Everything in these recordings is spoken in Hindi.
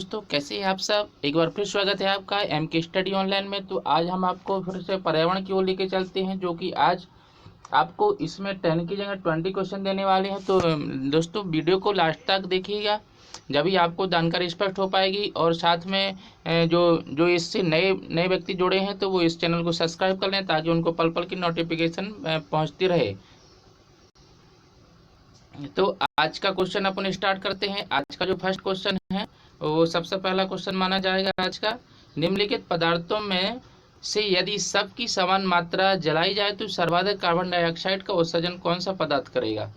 दोस्तों, कैसे हैं आप सब। एक बार फिर स्वागत है आपका एम के स्टडी ऑनलाइन में। तो आज हम आपको फिर से पर्यावरण की ओर लेके चलते हैं, जो कि आज आपको इसमें 10 की जगह 20 क्वेश्चन देने वाले हैं। तो दोस्तों, वीडियो को लास्ट तक देखिएगा, जब भी आपको जानकारी स्पष्ट हो पाएगी। और साथ में जो जो इससे नए नए व्यक्ति जुड़े हैं, तो वो इस चैनल को सब्सक्राइब कर लें, ताकि उनको पल पल की नोटिफिकेशन पहुँचती रहे। तो आज का क्वेश्चन अपन स्टार्ट करते हैं। आज का जो फर्स्ट क्वेश्चन है, वो सबसे पहला क्वेश्चन माना जाएगा आज का। निम्नलिखित पदार्थों में से यदि सबकी समान मात्रा जलाई जाए तो सर्वाधिक कार्बन डाइऑक्साइड का उत्सर्जन कौन सा पदार्थ करेगा।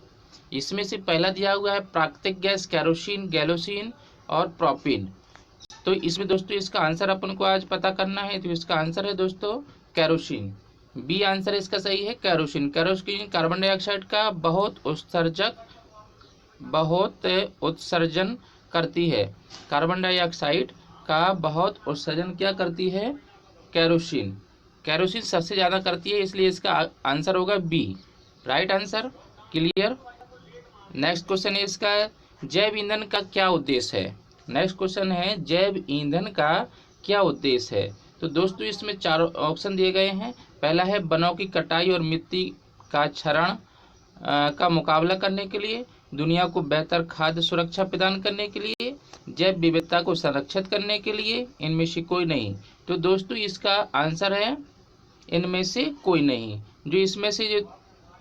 इसमें से पहला दिया हुआ है प्राकृतिक गैस, केरोसिन, गैलोसिन और प्रोपिन। तो इसमें दोस्तों इसका आंसर अपन को आज पता करना है। तो इसका आंसर है दोस्तों केरोसिन। बी आंसर इसका सही है, केरोसिन। केरोसिन कार्बन डाइऑक्साइड का बहुत उत्सर्जन करती है। कार्बन डाइऑक्साइड का बहुत उत्सर्जन क्या करती है, केरोसिन। केरोसिन सबसे ज़्यादा करती है, इसलिए इसका आंसर होगा b, right answer. Clear. Next question है इसका, जैव ईंधन का क्या उद्देश्य है। नेक्स्ट क्वेश्चन है, जैव ईंधन का क्या उद्देश्य है। तो दोस्तों इसमें चार ऑप्शन दिए गए हैं। पहला है वनों की कटाई और मिट्टी का क्षरण का मुकाबला करने के लिए, दुनिया को बेहतर खाद्य सुरक्षा प्रदान करने के लिए, जैव विविधता को संरक्षित करने के लिए, इनमें से कोई नहीं। तो दोस्तों इसका आंसर है इनमें से कोई नहीं। जो इसमें से जो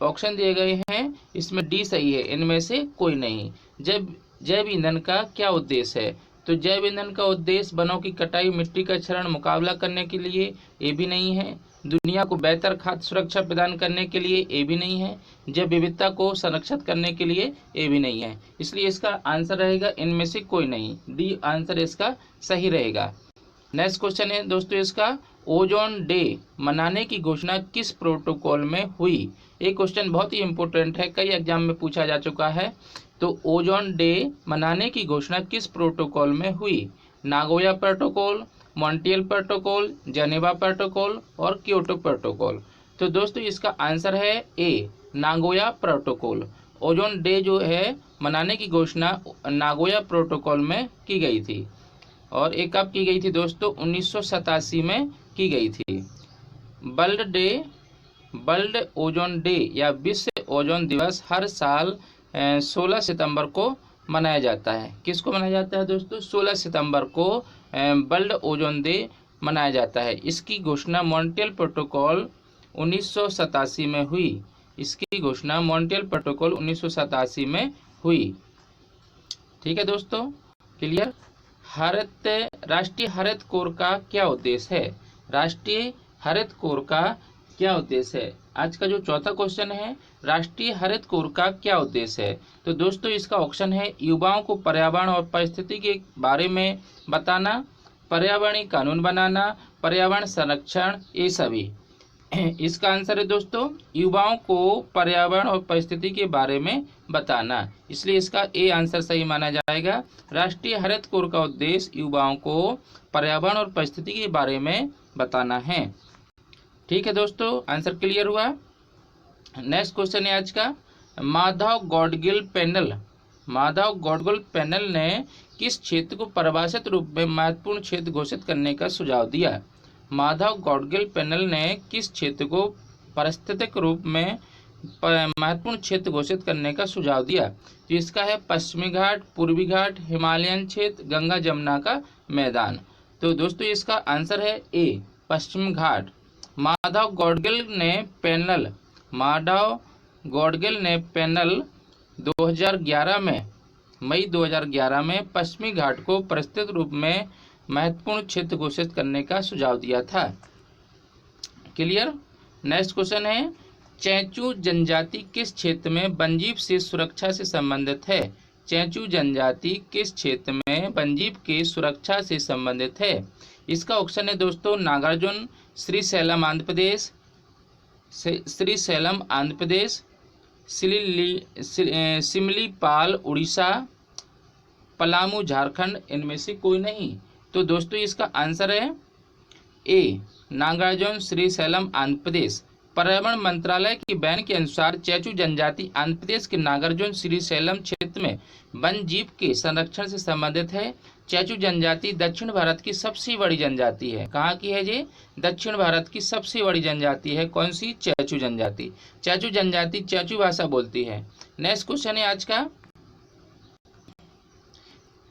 ऑप्शन दिए गए हैं, इसमें डी सही है, इनमें से कोई नहीं। जैव ईंधन का क्या उद्देश्य है। तो जैव ईंधन का उद्देश्य वनों की कटाई, मिट्टी का क्षरण मुकाबला करने के लिए, ये भी नहीं है। दुनिया को बेहतर खाद्य सुरक्षा प्रदान करने के लिए, ये भी नहीं है। जैव विविधता को संरक्षित करने के लिए, ये भी नहीं है। इसलिए इसका आंसर रहेगा इनमें से कोई नहीं, डी आंसर इसका सही रहेगा। नेक्स्ट क्वेश्चन है दोस्तों इसका, ओजोन डे मनाने की घोषणा किस प्रोटोकॉल में हुई। ये क्वेश्चन बहुत ही इंपॉर्टेंट है, कई एग्जाम में पूछा जा चुका है। तो ओजोन डे मनाने की घोषणा किस प्रोटोकॉल में हुई। Nagoya protocol, Montreal protocol, Geneva protocol और क्योटो प्रोटोकॉल। तो दोस्तों इसका आंसर है ए, नागोया प्रोटोकॉल। ओजोन डे जो है मनाने की घोषणा नागोया प्रोटोकॉल में की गई थी। और एक कब की गई थी दोस्तों, 1987 में की गई थी। वर्ल्ड ओजोन डे या विश्व ओजोन दिवस हर साल 16 सितंबर को मनाया जाता है। किसको मनाया जाता है दोस्तों, 16 सितंबर को वर्ल्ड ओजोन डे मनाया जाता है। इसकी घोषणा मॉन्ट्रियल प्रोटोकॉल 1987 में हुई। इसकी घोषणा मॉन्ट्रियल प्रोटोकॉल 1987 में हुई। ठीक है दोस्तों, क्लियर। राष्ट्रीय हरित कोर का क्या उद्देश्य है। राष्ट्रीय हरित कोर का क्या उद्देश्य है। आज का जो चौथा क्वेश्चन है, राष्ट्रीय हरित कोर का क्या उद्देश्य है। तो दोस्तों इसका ऑप्शन है, युवाओं को पर्यावरण और परिस्थिति के बारे में बताना, पर्यावरणीय कानून बनाना, पर्यावरण संरक्षण, ये सभी। इसका आंसर है दोस्तों, युवाओं को पर्यावरण और परिस्थिति के बारे में बताना। इसलिए इसका ए आंसर सही माना जाएगा। राष्ट्रीय हरित कोर का उद्देश्य युवाओं को पर्यावरण और परिस्थिति के बारे में बताना है। ठीक है दोस्तों, आंसर क्लियर हुआ। नेक्स्ट क्वेश्चन है आज का, माधव गॉडगिल पैनल ने किस क्षेत्र को परिभाषित रूप में महत्वपूर्ण क्षेत्र घोषित करने का सुझाव दिया। माधव गॉडगिल पैनल ने किस क्षेत्र को पारिस्थितिक रूप में महत्वपूर्ण क्षेत्र घोषित करने का सुझाव दिया। तो इसका है पश्चिमी घाट, पूर्वी घाट, हिमालयन क्षेत्र, गंगा जमुना का मैदान। तो दोस्तों इसका आंसर है ए, पश्चिम घाट। माधव गॉडगिल ने पैनल 2011 में मई 2011 में पश्चिमी घाट को पारिस्थितिक रूप में महत्वपूर्ण क्षेत्र घोषित करने का सुझाव दिया था। क्लियर। नेक्स्ट क्वेश्चन है, चैंचू जनजाति किस क्षेत्र में वन्यजीव से सुरक्षा से संबंधित है। चैंचू जनजाति किस क्षेत्र में वन्यजीव की सुरक्षा से संबंधित है। इसका ऑप्शन है दोस्तों, नागार्जुन, श्रीशैलम आंध्र प्रदेश, सिमलीपाल उड़ीसा, पलामू झारखंड, इनमें से कोई नहीं। तो दोस्तों इसका आंसर है ए, नागार्जुन, श्रीशैलम आंध्र प्रदेश। पर्यावरण मंत्रालय की बयान के अनुसार चैंचू जनजाति आंध्र प्रदेश के नागार्जुन श्रीशैलम क्षेत्र में वन जीव के संरक्षण से संबंधित है। चेचू जनजाति दक्षिण भारत की सबसे बड़ी जनजाति है। कहाँ की है ये? दक्षिण भारत की सबसे बड़ी जनजाति है। कौन सी? चेचू जनजाति। चेचू जनजाति चेचू भाषा बोलती है। नेक्स्ट क्वेश्चन है आज का,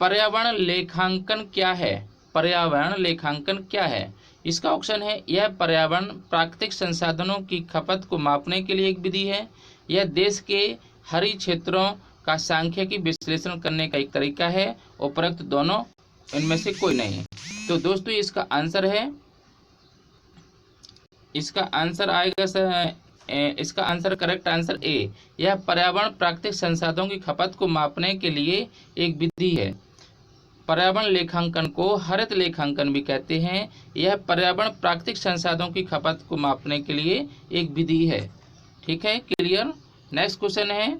पर्यावरण लेखांकन क्या है? पर्यावरण लेखांकन क्या है? इसका ऑप्शन है, यह पर्यावरण प्राकृतिक संसाधनों की खपत को मापने के लिए एक विधि है। यह देश के हरित क्षेत्रों का सांख्यिकी विश्लेषण करने का एक तरीका है। उपरोक्त दोनों इनमें से कोई नहीं है। तो दोस्तों इसका आंसर है, इसका आंसर आएगा इसका आंसर करेक्ट आंसर ए, यह पर्यावरण प्राकृतिक संसाधनों की खपत को मापने के लिए एक विधि है। पर्यावरण लेखांकन को हरित लेखांकन भी कहते हैं। यह पर्यावरण प्राकृतिक संसाधनों की खपत को मापने के लिए एक विधि है। ठीक है, क्लियर। नेक्स्ट क्वेश्चन है,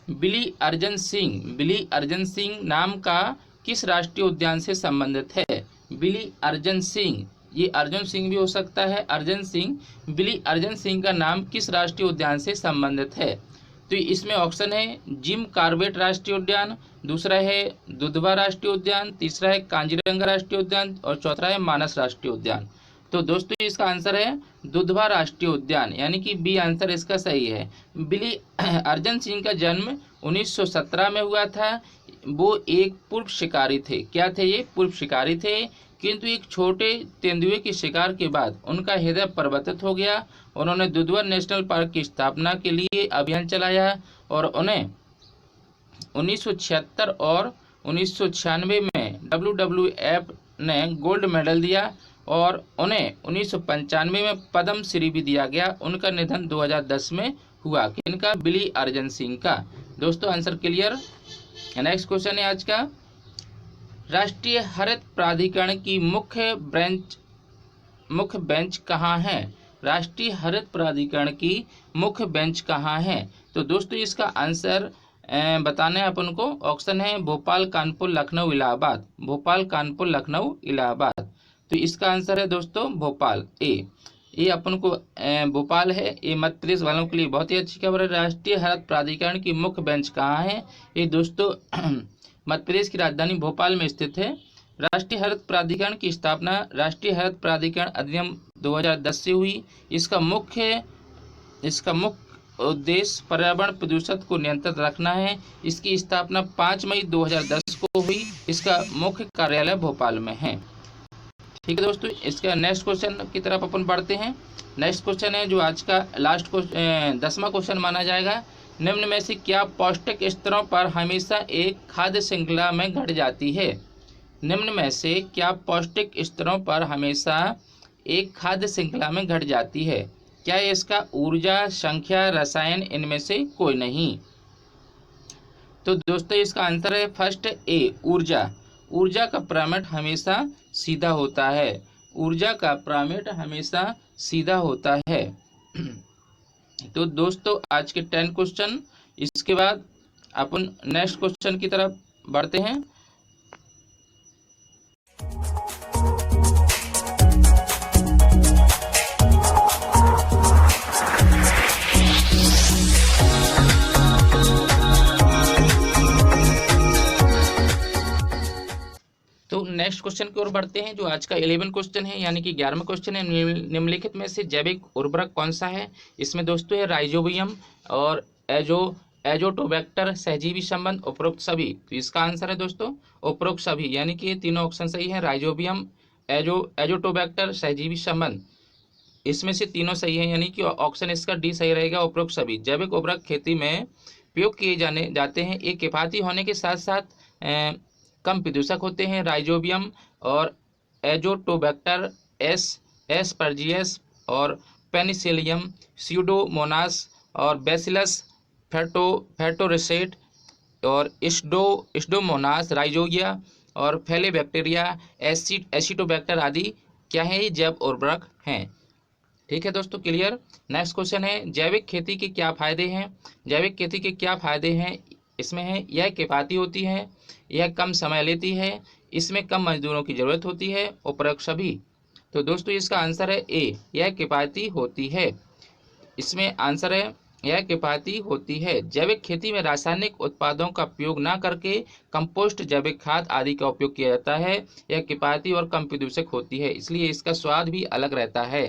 बिली अर्जन सिंह, बिली अर्जन सिंह नाम का किस राष्ट्रीय उद्यान से संबंधित है? बिली अर्जन सिंह, ये अर्जुन सिंह भी हो सकता है, अर्जन सिंह, बिली अर्जन सिंह का नाम किस राष्ट्रीय उद्यान से संबंधित है? तो इसमें ऑप्शन है जिम कॉर्बेट राष्ट्रीय उद्यान, दूसरा है दुधवा राष्ट्रीय उद्यान, तीसरा है कांजीरंगा राष्ट्रीय उद्यान और चौथा है मानस राष्ट्रीय उद्यान। तो दोस्तों इसका आंसर है दुधवा राष्ट्रीय उद्यान, यानी कि बी आंसर इसका सही है। बिली अर्जन सिंह का जन्म 1917 में हुआ था। वो एक पूर्व शिकारी थे। क्या थे ये? पूर्व शिकारी थे, किंतु एक छोटे तेंदुए के शिकार के बाद उनका हृदय परिवर्तित हो गया। उन्होंने दुधवा नेशनल पार्क की स्थापना के लिए अभियान चलाया और उन्हें 1976 और 1996 में WWF ने गोल्ड मेडल दिया और उन्हें 1995 में पद्म श्री भी दिया गया। उनका निधन 2010 में हुआ। किनका? बिली अर्जन सिंह का। दोस्तों आंसर क्लियर। नेक्स्ट क्वेश्चन है आज का, राष्ट्रीय हरित प्राधिकरण की मुख्य बेंच कहाँ है? राष्ट्रीय हरित प्राधिकरण की मुख्य बेंच कहाँ है? तो दोस्तों इसका आंसर बताना है अपन को। ऑप्शन है भोपाल, कानपुर, लखनऊ, इलाहाबाद। भोपाल, कानपुर, लखनऊ, इलाहाबाद। तो इसका आंसर है दोस्तों भोपाल, ए। ये अपन को भोपाल है। ये मध्य प्रदेश वालों के लिए बहुत ही अच्छी खबर है। राष्ट्रीय हरित प्राधिकरण की मुख्य बेंच कहाँ है? ये दोस्तों मध्य प्रदेश की राजधानी भोपाल में स्थित है। राष्ट्रीय हरित प्राधिकरण की स्थापना राष्ट्रीय हरित प्राधिकरण अधिनियम 2010 से हुई। इसका मुख्य उद्देश्य पर्यावरण प्रदूषण को नियंत्रित रखना है। इसकी स्थापना 5 मई 2010 को हुई। इसका मुख्य कार्यालय भोपाल में है। ठीक है दोस्तों, इसका नेक्स्ट क्वेश्चन की तरफ अपन बढ़ते हैं। नेक्स्ट क्वेश्चन है जो आज का लास्ट 10वां क्वेश्चन माना जाएगा। निम्न में से क्या पौष्टिक स्तरों पर हमेशा एक खाद्य श्रृंखला में घट जाती है? निम्न में से क्या पौष्टिक स्तरों पर हमेशा एक खाद्य श्रृंखला में घट जाती है? क्या है इसका? ऊर्जा, संख्या, रसायन, इनमें से कोई नहीं। तो दोस्तों इसका आंसर है फर्स्ट ए, ऊर्जा। ऊर्जा का प्राइमेट हमेशा सीधा होता है। ऊर्जा का प्राइमेट हमेशा सीधा होता है। तो दोस्तों आज के 10 क्वेश्चन, इसके बाद अपन नेक्स्ट क्वेश्चन की तरफ बढ़ते हैं। तो नेक्स्ट क्वेश्चन की ओर बढ़ते हैं जो आज का 11 क्वेश्चन है, यानी कि 11वां क्वेश्चन है। निम्नलिखित में से जैविक उर्वरक कौन सा है? इसमें दोस्तों है राइजोबियम और एजोटोबैक्टर, सहजीवी संबंध, उपरोक्त सभी। तो इसका आंसर है दोस्तों उपरोक्त सभी, यानी कि ये तीनों ऑप्शन सही है। राइजोबियम, एजोटोबैक्टर, सहजीवी संबंध, इसमें से तीनों सही है, यानी कि ऑप्शन इसका डी सही रहेगा, उपरोक्त सभी। जैविक उर्वरक खेती में प्रयोग किए जाते हैं। ये किफायती होने के साथ साथ कम प्रदूषक होते हैं। राइजोबियम और एजोटोबैक्टर, एस्परजिलस और पेनिसिलियम, स्यूडोमोनास और बैसिलस फेटोरिसेट और स्यूडोमोनास, राइजोगिया और फैलेबैक्टीरिया, एसिटोबैक्टर आदि क्या है? ये जैव उर्वरक हैं। ठीक है दोस्तों, क्लियर। नेक्स्ट क्वेश्चन है जैविक खेती के क्या फायदे हैं? जैविक खेती के क्या फायदे हैं? इसमें है यह किफायती होती है, यह कम समय लेती है, इसमें कम मजदूरों की जरूरत होती है, उपरोक्त सभी। तो दोस्तों इसका आंसर है ए, यह किफायती होती है। इसमें आंसर है यह किफायती होती है। जैविक खेती में रासायनिक उत्पादों का उपयोग न करके कंपोस्ट, जैविक खाद आदि का उपयोग किया जाता है। यह किफायती और कम प्रदूषक होती है, इसलिए इसका स्वाद भी अलग रहता है।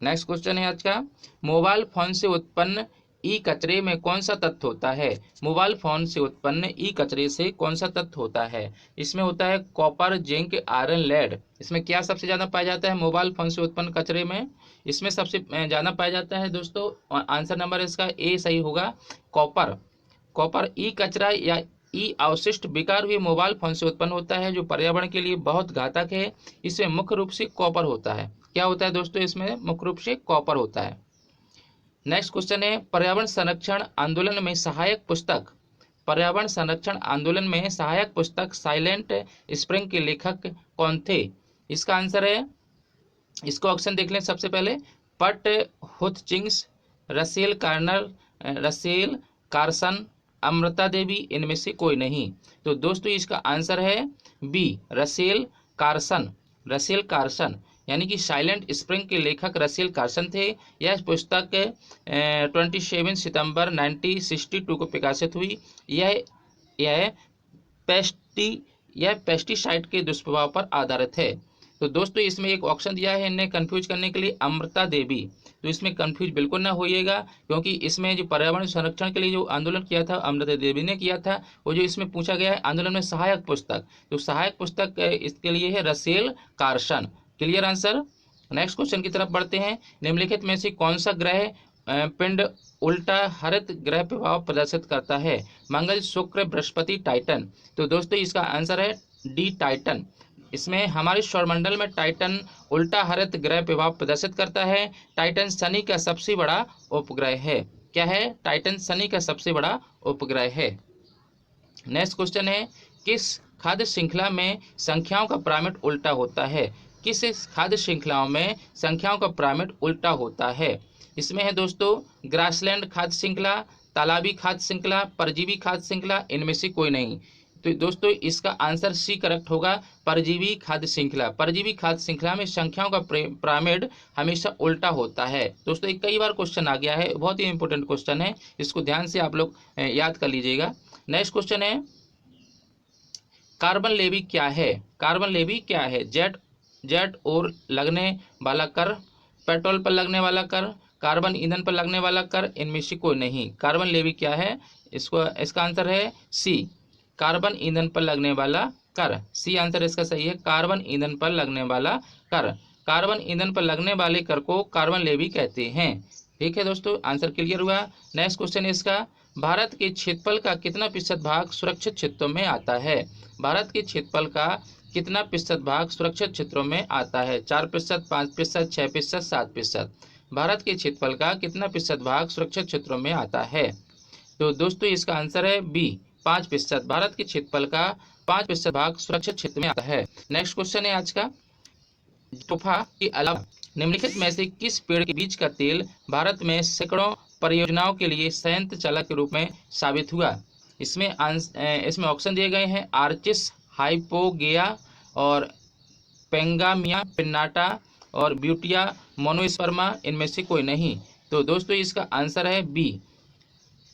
नेक्स्ट क्वेश्चन है आज का, मोबाइल फोन से उत्पन्न ई कचरे में कौन सा तत्व होता है? मोबाइल फोन से उत्पन्न ई कचरे से कौन सा तत्व होता है? इसमें होता है कॉपर, जिंक, आयरन, लेड। इसमें क्या सबसे ज़्यादा पाया जाता है मोबाइल फोन से उत्पन्न कचरे में? इसमें सबसे ज़्यादा पाया जाता है दोस्तों, आंसर नंबर इसका ए सही होगा, कॉपर। कॉपर ई कचरा या ई अवशिष्ट बेकार हुए मोबाइल फोन से उत्पन्न होता है, जो पर्यावरण के लिए बहुत घातक है। इसमें मुख्य रूप से कॉपर होता है। क्या होता है दोस्तों? इसमें मुख्य रूप से कॉपर होता है। नेक्स्ट क्वेश्चन है, पर्यावरण संरक्षण आंदोलन में सहायक पुस्तक, पर्यावरण संरक्षण आंदोलन में सहायक पुस्तक साइलेंट स्प्रिंग के लेखक कौन थे? इसका आंसर है, इसको ऑप्शन देख लें सबसे पहले, Pat Hutchings, Russell Carner, Russell Carson, Amrita Devi, इनमें से कोई नहीं। तो दोस्तों इसका आंसर है B, Russell Carson. Russell Carson यानी कि साइलेंट स्प्रिंग के लेखक रसेल कार्सन थे। यह पुस्तक 27 सितंबर 1962 को प्रकाशित हुई। यह पेस्टिसाइड के दुष्प्रभाव पर आधारित है। तो दोस्तों इसमें एक ऑप्शन दिया है इन्हें कंफ्यूज करने के लिए, अमृता देवी। तो इसमें कंफ्यूज बिल्कुल ना होइएगा, क्योंकि इसमें जो पर्यावरण संरक्षण के लिए जो आंदोलन किया था अमृता देवी ने किया था, वो जो इसमें पूछा गया है आंदोलन में सहायक पुस्तक, तो सहायक पुस्तक इसके लिए है Russell Carson. Clear answer. Next question की तरफ बढ़ते हैं, निम्नलिखित में से कौन सा ग्रह पिंड उल्टा हरित ग्रह प्रभाव प्रदर्शित करता है? मंगल, शुक्र, बृहस्पति, टाइटन। तो दोस्तों इसका आंसर है डी, टाइटन। इसमें हमारे सौरमंडल में टाइटन उल्टा हरित ग्रह प्रभाव प्रदर्शित करता है। टाइटन शनि का सबसे बड़ा उपग्रह है। क्या है? टाइटन शनि का सबसे बड़ा उपग्रह है। नेक्स्ट क्वेश्चन है, किस खाद्य श्रृंखला में संख्याओं का पिरामिड उल्टा होता है? किस खाद्य श्रृंखलाओं में संख्याओं का पिरामिड उल्टा होता है? इसमें है दोस्तों ग्रासलैंड खाद्य श्रृंखला, तालाबी खाद्य श्रृंखला, परजीवी खाद्य श्रृंखला, इनमें से कोई नहीं। तो दोस्तों इसका आंसर सी करेक्ट होगा, परजीवी खाद्य श्रृंखला। परजीवी खाद्य श्रृंखला में संख्याओं का पिरामिड हमेशा उल्टा होता है। दोस्तों एक कई बार क्वेश्चन आ गया है, बहुत ही इंपॉर्टेंट क्वेश्चन है, इसको ध्यान से आप लोग याद कर लीजिएगा। नेक्स्ट क्वेश्चन है, कार्बन लेवी क्या है? कार्बन लेवी क्या है? जेट और लगने वाला कर, पेट्रोल पर लगने वाला कर, कार्बन ईंधन पर लगने वाला कर, इनमें से कोई नहीं। कार्बन लेवी क्या है? इसका आंसर है सी, कार्बन ईंधन पर लगने वाला कर। सी आंसर इसका सही है, कार्बन ईंधन पर लगने वाला कर। कार्बन ईंधन पर लगने वाले कर को कार्बन लेवी कहते हैं। ठीक है दोस्तों, आंसर क्लियर हुआ। नेक्स्ट क्वेश्चन है इसका, भारत के क्षेत्रफल का कितना प्रतिशत भाग सुरक्षित क्षेत्रों में आता है? भारत के क्षेत्रफल का कितना प्रतिशत भाग सुरक्षित क्षेत्रों में आता है? 4%, 5%, 6%, 7%। भारत के क्षेत्रफल का कितना प्रतिशत भाग सुरक्षित क्षेत्रों में आता है? तो दोस्तों इसका आंसर है बी, 5%। भारत के क्षेत्रफल का 5% भाग सुरक्षित क्षेत्र में आता है। नेक्स्ट क्वेश्चन है आज का, तोहफा के अलावा निम्नलिखित में से किस पेड़ के बीज का तेल भारत में सैकड़ों परियोजनाओं के लिए संयंत्र चालक के रूप में साबित हुआ? इसमें ऑप्शन दिए गए हैं, आर्चिस, हाइपोगेया और पेंगामिया पिन्नाटा और ब्यूटिया मोनोस्पर्मा, इनमें से कोई नहीं। तो दोस्तों इसका आंसर है बी,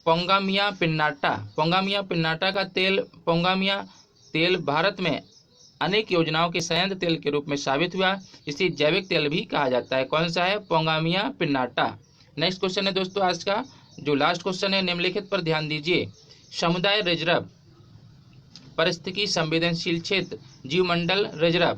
पोंगामिया पिन्नाटा। पोंगामिया पिन्नाटा का तेल, पोंगामिया तेल भारत में अनेक योजनाओं के संयंत्र तेल के रूप में साबित हुआ। इसे जैविक तेल भी कहा जाता है। कौन सा है? पोंगामिया पिन्नाटा। नेक्स्ट क्वेश्चन है दोस्तों आज का जो लास्ट क्वेश्चन है, निम्नलिखित पर ध्यान दीजिए, समुदाय रिजर्व, परिस्थिति संवेदनशील क्षेत्र, जीवमंडल रिजर्व,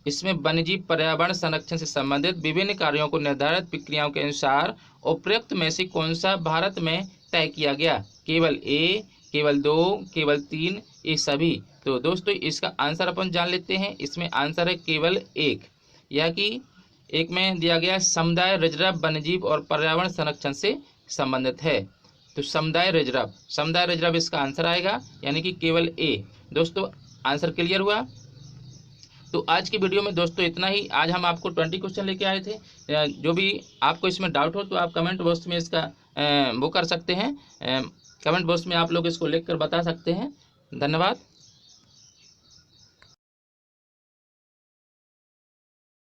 इसमें वन्यजीव पर्यावरण संरक्षण से संबंधित विभिन्न कार्यों को निर्धारित प्रक्रियाओं के अनुसार उपयुक्त में से कौन सा भारत में तय किया गया? केवल ए, केवल 2, केवल 3, ये सभी। तो दोस्तों इसका आंसर अपन जान लेते हैं। इसमें आंसर है केवल एक, यह कि एक में दिया गया समुदाय रिजर्व वन्यजीव और पर्यावरण संरक्षण से संबंधित है। तो समुदाय रिजर्व इसका आंसर आएगा, यानी कि केवल ए। दोस्तों आंसर क्लियर हुआ। तो आज की वीडियो में दोस्तों इतना ही। आज हम आपको 20 क्वेश्चन लेके आए थे। जो भी आपको इसमें डाउट हो तो आप कमेंट बॉक्स में इसका वो कर सकते हैं, कमेंट बॉक्स में आप लोग इसको लिख कर बता सकते हैं। धन्यवाद।